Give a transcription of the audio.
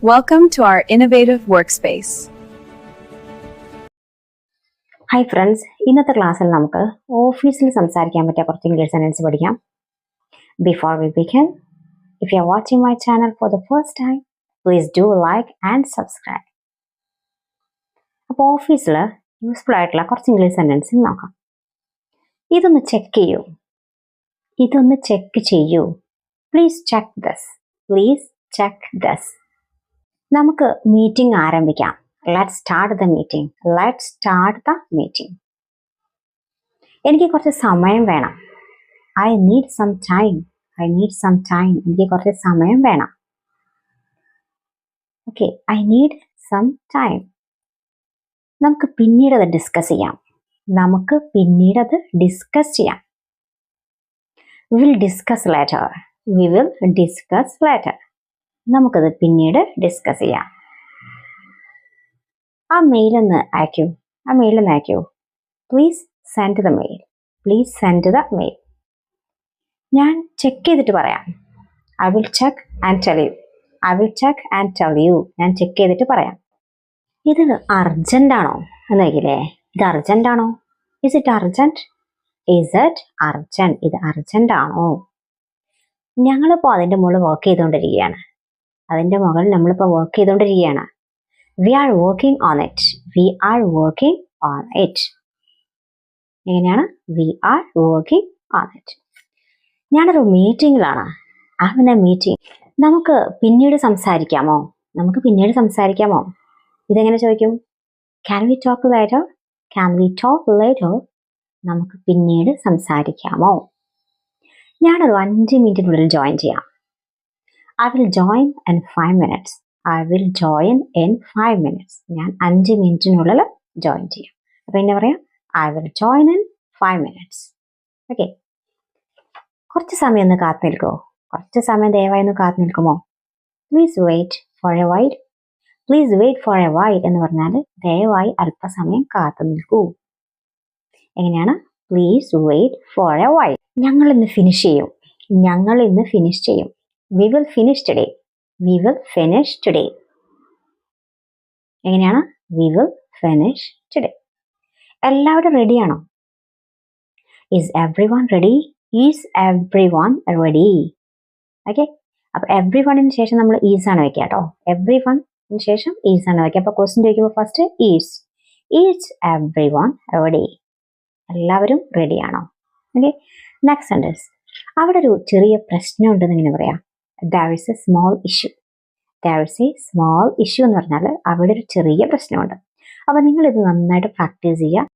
Welcome to our innovative workspace. Hi friends, ഇന്നത്തെ ക്ലാസ്സിൽ നമുക്ക് ഓഫീസിൽ സംസാരിക്കാൻ പറ്റിയ കുറച്ച് ഇംഗ്ലീഷ് സെന്റൻസ് പഠിക്കാം. Before we begin, if you are watching my channel for the first time, please do like and subscribe. അപ്പോൾ ഓഫീസിൽ യൂസ്ഫുൾ ആയിട്ടുള്ള കുറച്ച് ഇംഗ്ലീഷ് സെന്റൻസ് നോക്കാം. ഇതൊന്ന് ചെക്ക് ചെയ്യൂ. Please check this. Please check this. നമുക്ക് മീറ്റിംഗ് ആരംഭിക്കാം. Let's start the meeting. Let's start the meeting. എനിക്ക് കുറച്ച് സമയം വേണം. I need some time. എനിക്ക് കുറച്ച് സമയം വേണം. Okay, I need some time. നമുക്ക് പിന്നീട് അത് ഡിസ്കസ് ചെയ്യാം. We will discuss later. നമുക്കത് പിന്നീട് ഡിസ്കസ് ചെയ്യാം. ആ മെയിൽ ഒന്ന് അയക്കൂ. Please send the mail. ഞാൻ ചെക്ക് ചെയ്തിട്ട് പറയാം. I will check and tell you. ഞാൻ ചെക്ക് ചെയ്തിട്ട് പറയാം. ഇത് അർജന്റ് ആണോ എന്നല്ലേ? ഇത് അർജന്റ് ആണോ? Is it urgent? ഇത് അർജന്റ് ആണോ? ഞങ്ങളിപ്പോൾ അതിൻ്റെ മുകളിൽ വർക്ക് ചെയ്തുകൊണ്ടിരിക്കുകയാണ്. We are working on it. എങ്ങനെയാണ്? We are working on it. ഞാനൊരു മീറ്റിംഗിലാണ്. I'm in a meeting. നമുക്ക് പിന്നീട് സംസാരിക്കാമോ? ഇതെങ്ങനെ ചോദിക്കും? Can we talk later? നമുക്ക് പിന്നീട് സംസാരിക്കാമോ? ഞാനൊരു 5 മിനിറ്റിനുള്ളിൽ ജോയിൻ ചെയ്യാം. I will join in 5 minutes. ഞാൻ 5 മിനിറ്റിനുള്ളിൽ ജോയിൻ ചെയ്യാം. അപ്പൊ എന്താ പറയാ? I will join in 5 minutes. Okay, കുറച്ച് സമയം ദയവായി ഒന്ന് കാത്തു നിൽക്കുമോ? Please wait for a while എന്ന് പറഞ്ഞാൽ ദയവായി അല്പസമയം കാത്തു നിൽക്കൂ. എങ്ങനെയാണ്? Please wait for a while. ഞങ്ങൾ ഇന്ന് ഫിനിഷ് ചെയ്യും. We will finish today. എങ്ങനെയാണ്? We will finish today. എല്ലാവരും റെഡിയാണോ? Is everyone ready? ഓക്കെ, അപ്പൊ എവ്രിവണിന് ശേഷം നമ്മൾ ഈസ് ആണ് വെക്കുക കേട്ടോ. എവ്രിവണിന് ശേഷം ഈസ് ആണ് വെക്കുക. അപ്പൊ ക്വസ്റ്റ്യൻ ചോദിക്കുമ്പോൾ ഫസ്റ്റ് ഈസ് എവ്രിവൺ റെഡി? എല്ലാവരും റെഡിയാണോ? Okay, next sentence. അവിടെ ഒരു ചെറിയ പ്രശ്നം ഉണ്ടെന്ന് ഇങ്ങനെ പറയാം. There is a small issue എന്ന് പറഞ്ഞാൽ അവിടെ ഒരു ചെറിയ പ്രശ്നമുണ്ട്. അപ്പൊ നിങ്ങൾ ഇത് നന്നായിട്ട് പ്രാക്ടീസ് ചെയ്യുക.